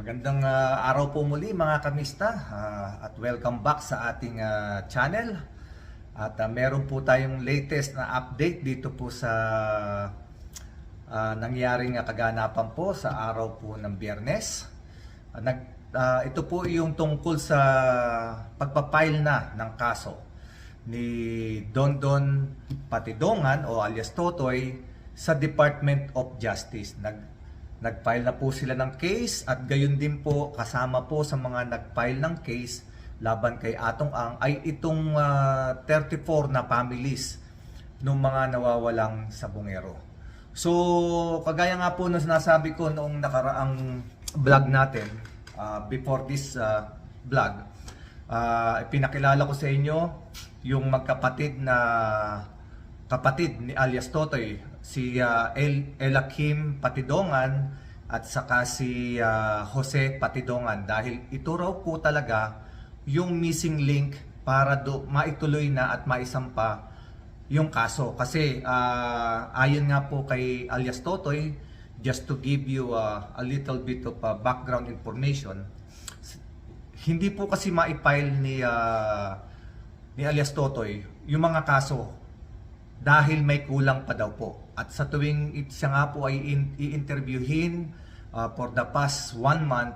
Magandang araw po muli mga kamista, at welcome back sa ating channel. At meron po tayong latest na update dito po sa nangyaring kaganapan po sa araw po ng Biyernes. Ito po yung tungkol sa pagpapile na ng kaso ni Dondon Patidongan o alias Totoy sa Department of Justice. Nag-file na po sila ng case at gayon din po kasama po sa mga nag-file ng case laban kay Atong Ang ay itong 34 na families ng mga nawawalang sabongero. So, kagaya nga po na sinasabi ko noong nakaraang vlog natin, before this vlog, pinakilala ko sa inyo yung magkapatid na kapatid ni alias Totoy, si Elakim Patidongan at saka si Jose Patidongan, dahil ito raw po talaga yung missing link para maituloy na at maisampa yung kaso. Kasi ayon nga po kay alias Totoy, just to give you a little bit of background information, hindi po kasi ma-file ni alias Totoy yung mga kaso dahil may kulang pa daw po. At sa tuwing siya nga po ay i-interviewin for the past 1 month,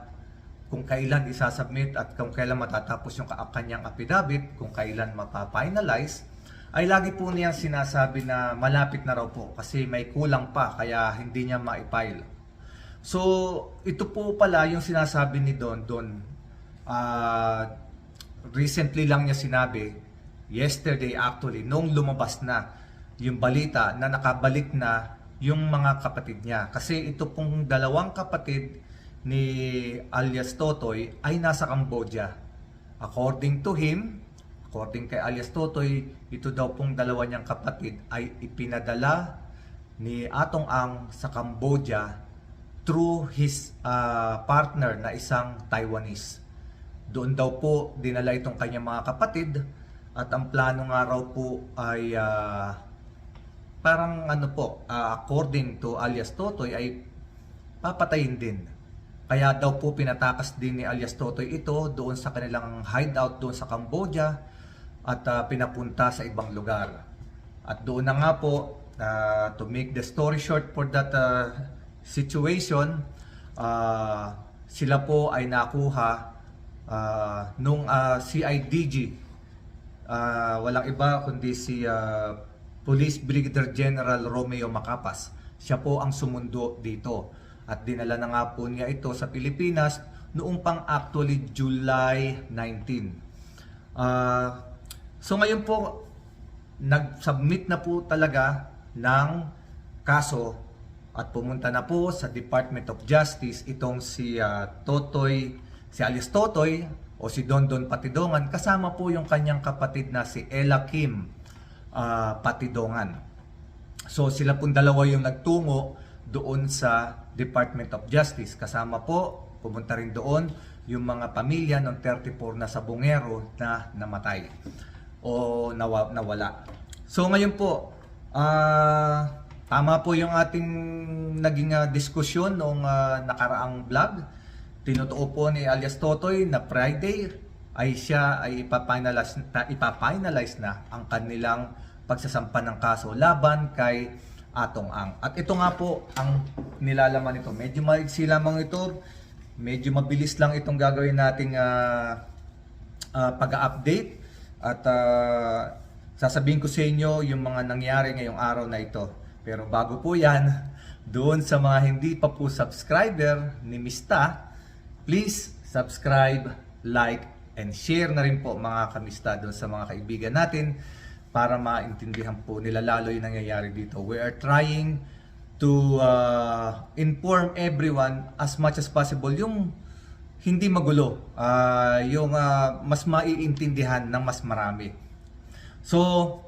kung kailan isasubmit at kung kailan matatapos yung kanyang affidavit, kung kailan mapa-finalize, ay lagi po niyang sinasabi na malapit na raw po kasi may kulang pa kaya hindi niya ma-file. So, ito po pala yung sinasabi ni Don. Recently lang niya sinabi, yesterday actually, nung lumabas na yung balita na nakabalik na yung mga kapatid niya. Kasi ito pong dalawang kapatid ni alias Totoy ay nasa Cambodia. According to him, according kay alias Totoy, ito daw pong dalawa niyang kapatid ay ipinadala ni Atong Ang sa Cambodia through his partner na isang Taiwanese. Doon daw po dinala itong kanyang mga kapatid at ang plano nga raw po ay parang according to alias Totoy ay papatayin din. Kaya daw po pinatakas din ni alias Totoy ito doon sa kanilang hideout doon sa Cambodia at pinapunta sa ibang lugar. At doon na nga po, to make the story short for that situation, sila po ay nakuha nung CIDG. Walang iba kundi si Police Brigadier General Romeo Macapas. Siya po ang sumundo dito. At dinala na nga po niya ito sa Pilipinas noong pang actually July 19. So ngayon po, nag-submit na po talaga ng kaso at pumunta na po sa Department of Justice itong si Totoy, si alias Totoy o si Dondon Patidongan, kasama po yung kanyang kapatid na si Elakim Patidongan. So sila pong dalawa yung nagtungo doon sa Department of Justice. Kasama po, pumunta rin doon yung mga pamilya ng 34 na sabongero na namatay o nawala. So ngayon po, tama po yung ating naging diskusyon noong nakaraang vlog. Tinutuo po ni alias Totoy na Friday ay siya ay ipafinalize na ang kanilang pagsasampa ng kaso laban kay Atong Ang. At ito nga po ang nilalaman nito. Medyo maiksi lamang ito. Medyo mabilis lang itong gagawin nating pag-update. At sasabihin ko sa inyo yung mga nangyari ngayong araw na ito. Pero bago po yan, doon sa mga hindi pa po subscriber ni Mista, please subscribe, like, and share na rin po mga kamista doon sa mga kaibigan natin para maintindihan po nila lalo yung nangyayari dito. We are trying to inform everyone as much as possible, yung hindi magulo, yung mas maiintindihan ng mas marami. So,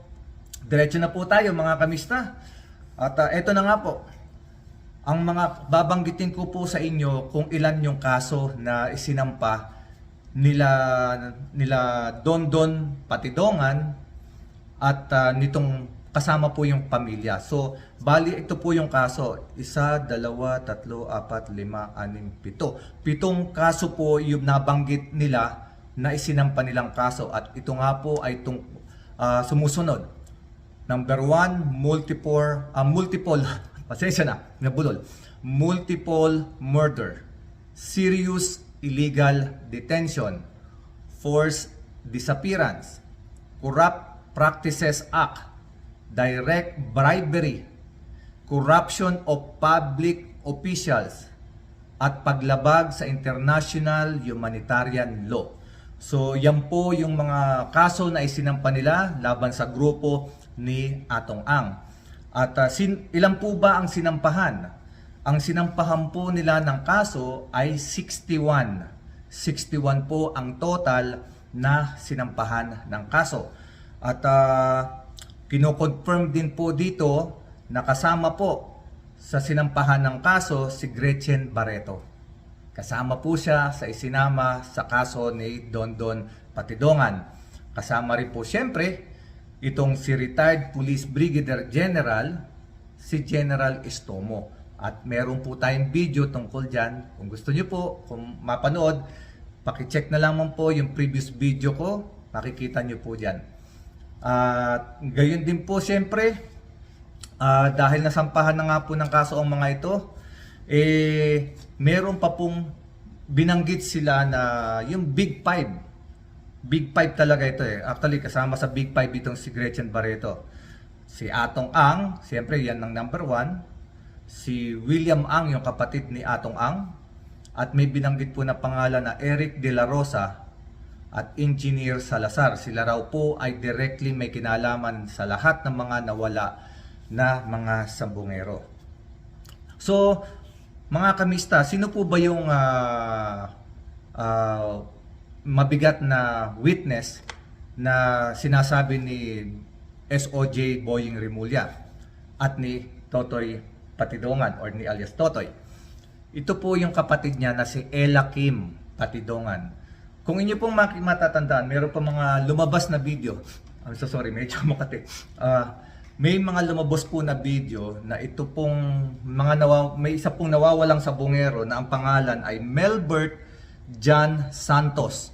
diretso na po tayo mga kamista. At eto na nga po, ang mga babanggitin ko po sa inyo kung ilan yung kaso na isinampa nila Dondon Patidongan at nitong kasama po yung pamilya. So, bali ito po yung kaso. 1, 2, 3, 4, 5, 6, 7. 7 kaso po yung nabanggit nila na isinampa nilang kaso. At ito nga po ay sumusunod. Number 1, multiple, pasensya na, nabulol. Multiple murder, serious illegal detention, forced disappearance, Corrupt Practices Act, direct bribery, corruption of public officials, at paglabag sa international humanitarian law. So yan po yung mga kaso na isinampa nila laban sa grupo ni Atong Ang. At ilan po ba ang sinampahan? Ang sinampahan po nila ng kaso ay 61. 61 po ang total na sinampahan ng kaso. At kino-confirm din po dito na kasama po sa sinampahan ng kaso si Gretchen Barreto. Kasama po siya sa isinama sa kaso ni Dondon Patidongan. Kasama rin po siyempre itong si retired Police Brigadier General, si General Estomo. At meron po tayong video tungkol dyan. Kung gusto nyo po, kung mapanood, pakicheck na lamang po yung previous video ko, makikita nyo po dyan. Gayon din po siyempre, dahil nasampahan na nga po ng kaso ang mga ito, meron pa pong binanggit sila na yung Big Five. Big Five talaga ito eh. Actually, kasama sa Big Five itong si Gretchen Barreto. Si Atong Ang, siyempre yan ang number 1. Si William Ang, yung kapatid ni Atong Ang. At may binanggit po na pangalan na Eric De La Rosa at Engineer Salazar. Sila raw po ay directly may kinalaman sa lahat ng mga nawala na mga sambungero. So, mga kamista, sino po ba yung mabigat na witness na sinasabi ni SOJ Boying Rimulya at ni Totoy Patidongan or ni alias Totoy? Ito po yung kapatid niya na si Ella Kim Patidongan. Kung inyo pong matatandaan, meron pa mga lumabas na video. I'm so sorry, medyo makati. May mga lumabas po na video na ito pong may isa pong nawawalang sabungero na ang pangalan ay Melbert John Santos.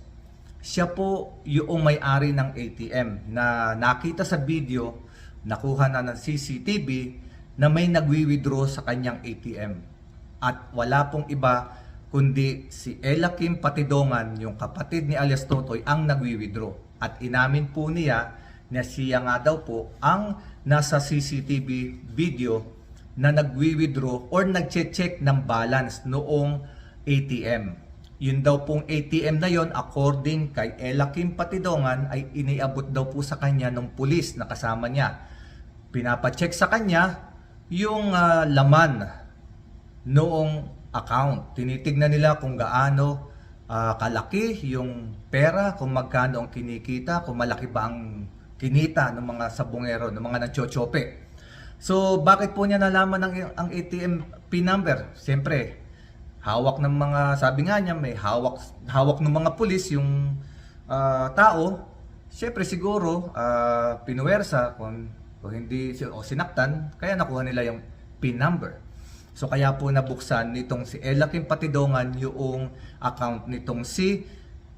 Siya po yung may-ari ng ATM na nakita sa video, nakuha na ng CCTV na may nagwi-withdraw sa kanyang ATM. At wala pong iba kundi si Ella Kim Patidongan, yung kapatid ni alias Totoy, ang nagwi-withdraw. At inamin po niya na siya nga daw po ang nasa CCTV video na nagwi-withdraw or nagche-check ng balance noong ATM. Yun daw pong ATM na yon, according kay Ella Kim Patidongan, ay iniabot daw po sa kanya ng pulis na kasama niya. Pinapacheck sa kanya yung laman noong account. Tinitignan nila kung gaano kalaki yung pera, kung magkano ang kinikita, kung malaki ba ang kinita ng mga sabungero, ng mga nagchochope. So, bakit po niya nalaman ang ATM PIN number? Siyempre, hawak ng mga, sabi nga niya, may hawak ng mga pulis yung tao. Siyempre, siguro, pinuwersa kung hindi, o sinaktan, kaya nakuha nila yung PIN number. So kaya po nabuksan nitong si Ella Kim Patidongan yung account nitong si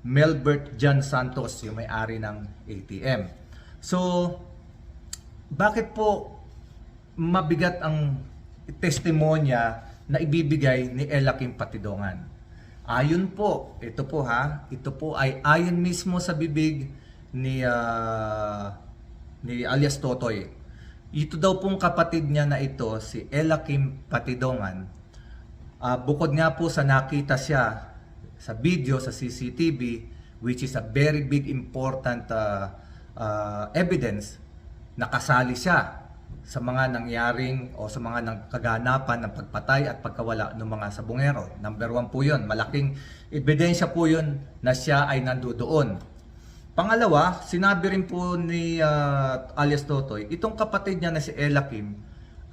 Melbert John Santos, yung may-ari ng ATM. So, bakit po mabigat ang testimonya na ibibigay ni Ella Kim Patidongan? Ayon po, ito po ay ayon mismo sa bibig ni alias Totoy. Ito daw pong kapatid niya na ito, si Ella Kim Patidongan, bukod nga po sa nakita siya sa video, sa CCTV, which is a very big important evidence, nakasali siya sa mga nangyaring o sa mga kaganapan ng pagpatay at pagkawala ng mga sabungero. Number 1 po yun. Malaking ebidensya po yun na siya ay nandoon. Pangalawa, sinabi rin po ni alias Totoy, itong kapatid niya na si Ella Kim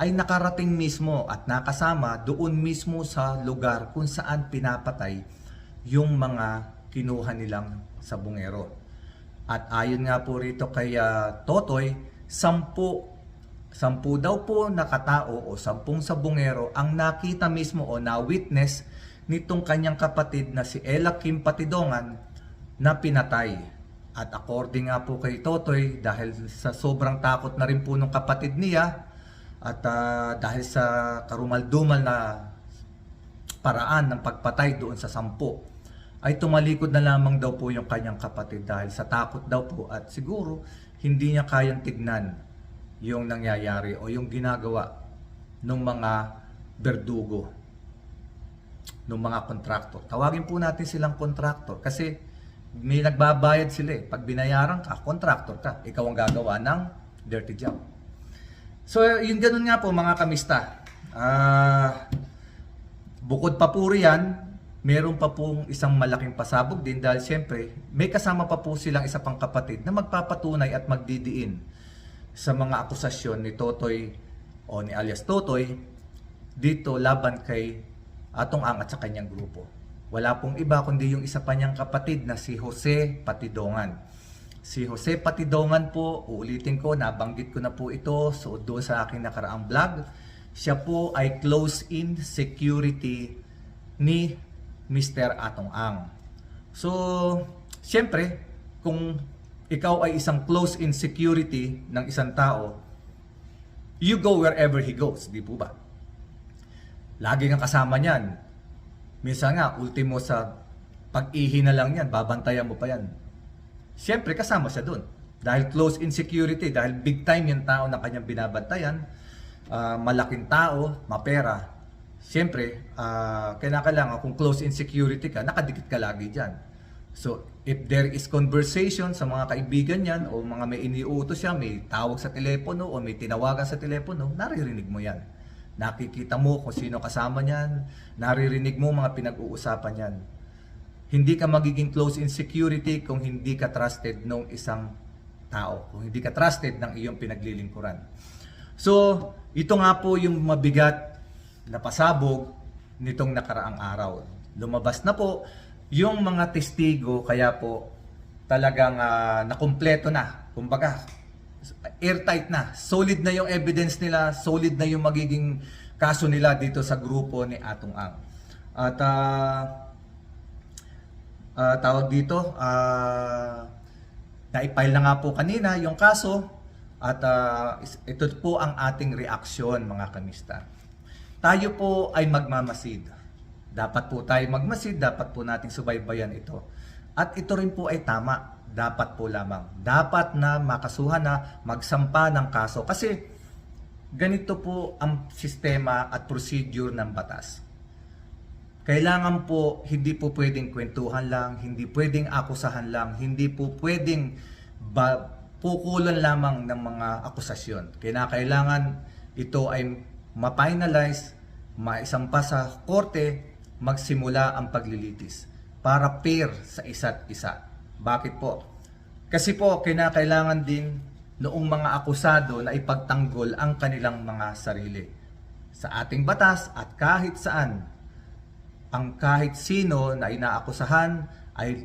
ay nakarating mismo at nakasama doon mismo sa lugar kung saan pinapatay yung mga kinuha nilang sabungero. At ayon nga po rito kay Totoy, 10 10 daw po na katao o 10 sabungero ang nakita mismo o na-witness nitong kanyang kapatid na si Ella Kim Patidongan na pinatay. At according nga po kay Totoy, dahil sa sobrang takot na rin po ng kapatid niya at dahil sa karumaldumal na paraan ng pagpatay doon sa 10, ay tumalikod na lamang daw po yung kanyang kapatid dahil sa takot daw po at siguro hindi niya kayang tignan yung nangyayari o yung ginagawa ng mga berdugo, ng mga kontraktor. Tawagin po natin silang kontraktor kasi may nagbabayad sila eh. Pag binayaran ka, kontraktor ka. Ikaw ang gagawa ng dirty job. So, yung ganun nga po mga kamista. Bukod pa po riyan, meron pa pong isang malaking pasabog din dahil siyempre may kasama pa po silang isa pang kapatid na magpapatunay at magdidiin sa mga akusasyon ni Totoy o ni alias Totoy dito laban kay Atong Ang at sa kanyang grupo. Wala pong iba kundi yung isa pa niyang kapatid na si Jose Patidongan. Si Jose Patidongan po, uulitin ko, nabanggit ko na po ito so doon sa aking nakaraang vlog. Siya po ay close-in security ni Mr. Atong Ang. So, siyempre, kung ikaw ay isang close-in security ng isang tao, you go wherever he goes, di po ba? Lagi kang kasama niyan. Minsan nga, ultimo sa pag-ihi na lang yan, babantayan mo pa yan. Siyempre, kasama siya dun. Dahil close-in security, dahil big time yung tao na kanyang binabantayan, malaking tao, mapera. Siyempre, kailangan kung close-in security ka, nakadikit ka lagi dyan. So, if there is conversation sa mga kaibigan yan o mga may iniuutos siya, may tawag sa telepono o may tinawagan sa telepono, naririnig mo yan. Nakikita mo kung sino kasama niyan, naririnig mo mga pinag-uusapan yan. Hindi ka magiging close-in security kung hindi ka trusted ng isang tao, kung hindi ka trusted ng iyong pinaglilingkuran. So, ito nga po yung mabigat na pasabog nitong nakaraang araw. Lumabas na po yung mga testigo, kaya po talagang nakumpleto na. Kumbaga, airtight na. Solid na yung evidence nila, solid na yung magiging kaso nila dito sa grupo ni Atong Ang. At tawag dito, naipile na nga po kanina yung kaso at ito po ang ating reaksyon mga kamista. Tayo po ay magmamasid. Dapat po tayo magmasid, dapat po nating subaybayan ito. At ito rin po ay tama, dapat po lamang. Dapat na makasuhan na magsampa ng kaso. Kasi ganito po ang sistema at procedure ng batas. Kailangan po, hindi po pwedeng kwentuhan lang, hindi pwedeng akusahan lang, hindi po pwedeng pukulan lamang ng mga akusasyon. Kailangan ito ay ma-finalize, maisampa sa korte, magsimula ang paglilitis para fair sa isa't isa. Bakit po? Kasi po, kinakailangan din noong mga akusado na ipagtanggol ang kanilang mga sarili. Sa ating batas at kahit saan, ang kahit sino na inaakusahan ay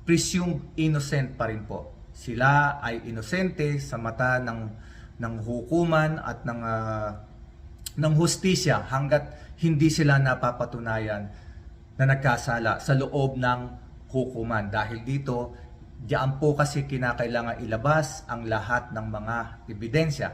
presumed innocent pa rin po. Sila ay inosente sa mata ng hukuman at ng hustisya hanggat hindi sila napapatunayan na nagkasala sa loob ng hukuman. Dahil dito, diyan po kasi kinakailangan ilabas ang lahat ng mga ebidensya.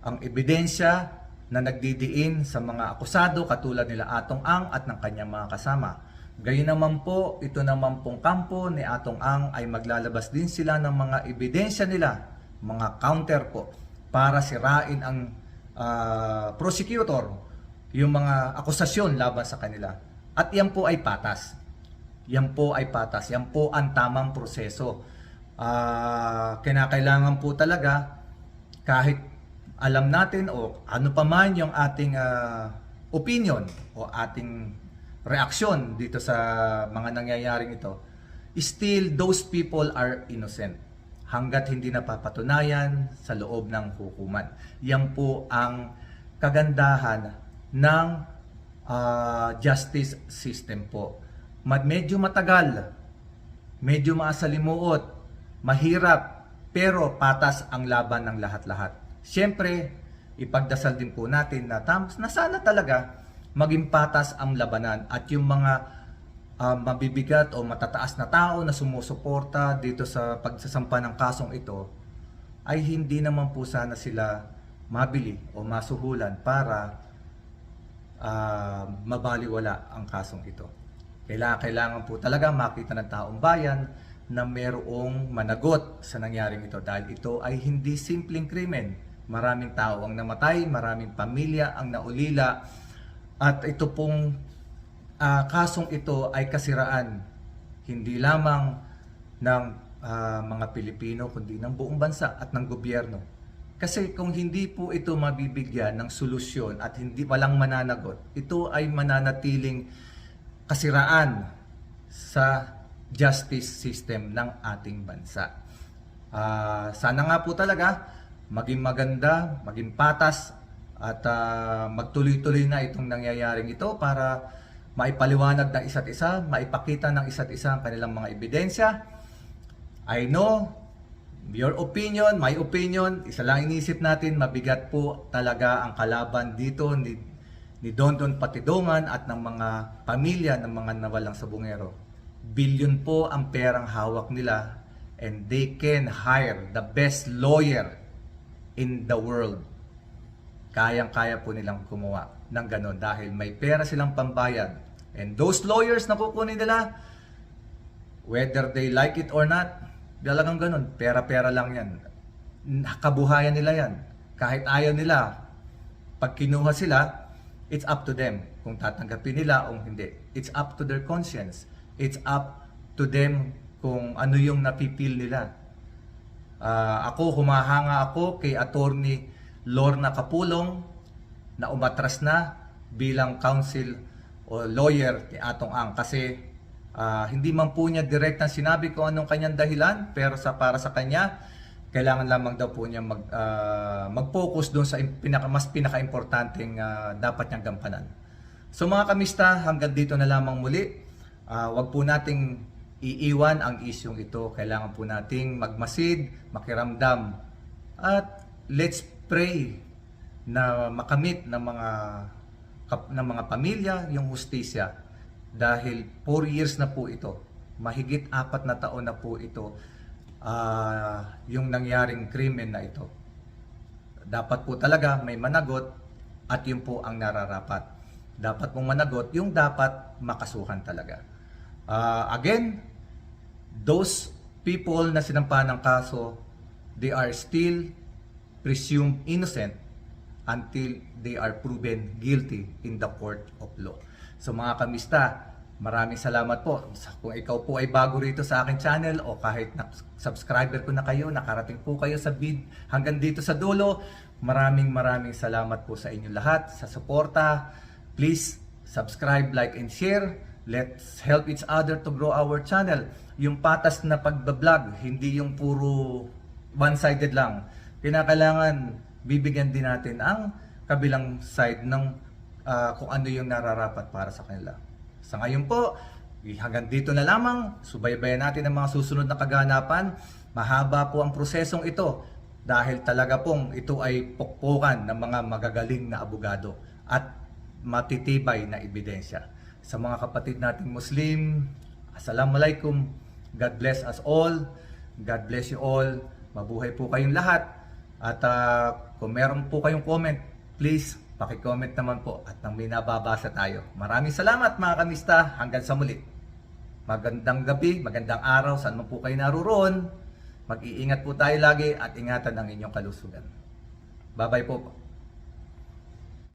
Ang ebidensya na nagdidiin sa mga akusado katulad nila Atong Ang at ng kanyang mga kasama. Gayun naman po, ito naman pong kampo ni Atong Ang ay maglalabas din sila ng mga ebidensya nila, mga counter po, para sirain ang prosecutor, yung mga akusasyon laban sa kanila. At yan po ay patas. Yan po ay patas. Yan po ang tamang proseso. Kinakailangan po talaga kahit alam natin o ano pa man yung ating opinion o ating reaksyon dito sa mga nangyayaring ito, still those people are innocent hanggat hindi napapatunayan sa loob ng hukuman. Yan po ang kagandahan ng justice system po. Medyo matagal, medyo maasalimuot, mahirap, pero patas ang laban ng lahat-lahat. Siyempre, ipagdasal din po natin na sana talaga maging patas ang labanan at yung mga mabibigat o matataas na tao na sumusuporta dito sa pagsasampa ng kasong ito ay hindi naman po sana sila mabili o masuhulan para mabaliwala ang kasong ito. Kailangan po talaga makita ng taong bayan na mayroong managot sa nangyaring ito dahil ito ay hindi simpleng krimen. Maraming tao ang namatay, maraming pamilya ang naulila at ito pong kasong ito ay kasiraan hindi lamang ng mga Pilipino kundi ng buong bansa at ng gobyerno. Kasi kung hindi po ito mabibigyan ng solusyon at hindi walang mananagot, ito ay mananatiling kasiraan sa justice system ng ating bansa. Sana nga po talaga maging maganda, maging patas at magtuloy-tuloy na itong nangyayaring ito para maipaliwanag ng isa't isa, maipakita ng isa't isa ang kanilang mga ebidensya. I know, your opinion, my opinion, isa lang inisip natin, mabigat po talaga ang kalaban dito ni Dondon Patidongan at ng mga pamilya ng mga nawalang sabungero. Bilyon po ang perang hawak nila and they can hire the best lawyer in the world. Kayang-kaya po nilang gumawa ng ganon dahil may pera silang pambayad. And those lawyers na kukunin nila, whether they like it or not, talagang ganon, pera-pera lang yan. Kabuhayan nila yan. Kahit ayaw nila, pag kinuha sila, it's up to them kung tatanggapin nila o hindi. It's up to their conscience. It's up to them kung ano yung napipil nila. Humahanga ako kay Attorney Lorna Capulong na umatras na bilang counsel o lawyer ni Atong Ang kasi hindi man po niya direktang sinabi kung anong kanyang dahilan pero para sa kanya kailangan lamang daw po niya mag-focus doon sa mas pinaka-importanteng dapat niyang gampanan. So mga kamista, hanggang dito na lamang muli. Wag po nating iiwan ang isyong ito. Kailangan po nating magmasid, makiramdam at let's pray na makamit ng mga pamilya yung hustisya dahil 4 years na po ito, mahigit 4 na taon na po ito yung nangyaring krimen na ito. Dapat po talaga may managot at yun po ang nararapat. Dapat pong managot yung dapat makasuhan talaga. Again, those people na sinampa ng kaso, they are still presumed innocent until they are proven guilty in the court of law. So mga kamista, maraming salamat po. Kung ikaw po ay bago rito sa aking channel o kahit subscriber ko na kayo, nakarating po kayo sa hanggang dito sa dulo, maraming salamat po sa inyo lahat sa suporta. Please subscribe, like, and share. Let's help each other to grow our channel. Yung patas na pagbablog, hindi yung puro one-sided lang. Kinakailangan bibigyan din natin ang kabilang side ng kung ano yung nararapat para sa kanila. Sa ngayon po, hanggang dito na lamang. Subaybayan natin ang mga susunod na kaganapan. Mahaba po ang prosesong ito dahil talaga pong ito ay pukpukan ng mga magagaling na abogado at matitibay na ebidensya. Sa mga kapatid nating Muslim, Assalamualaikum. God bless us all. God bless you all. Mabuhay po kayong lahat. At kung meron po kayong comment, please paki-comment naman po at nang may nababasa tayo. Maraming salamat mga kamista. Hanggang sa muli. Magandang gabi, magandang araw, saan man po kayo naroon. Mag-iingat po tayo lagi at ingatan ang inyong kalusugan. Bye-bye po.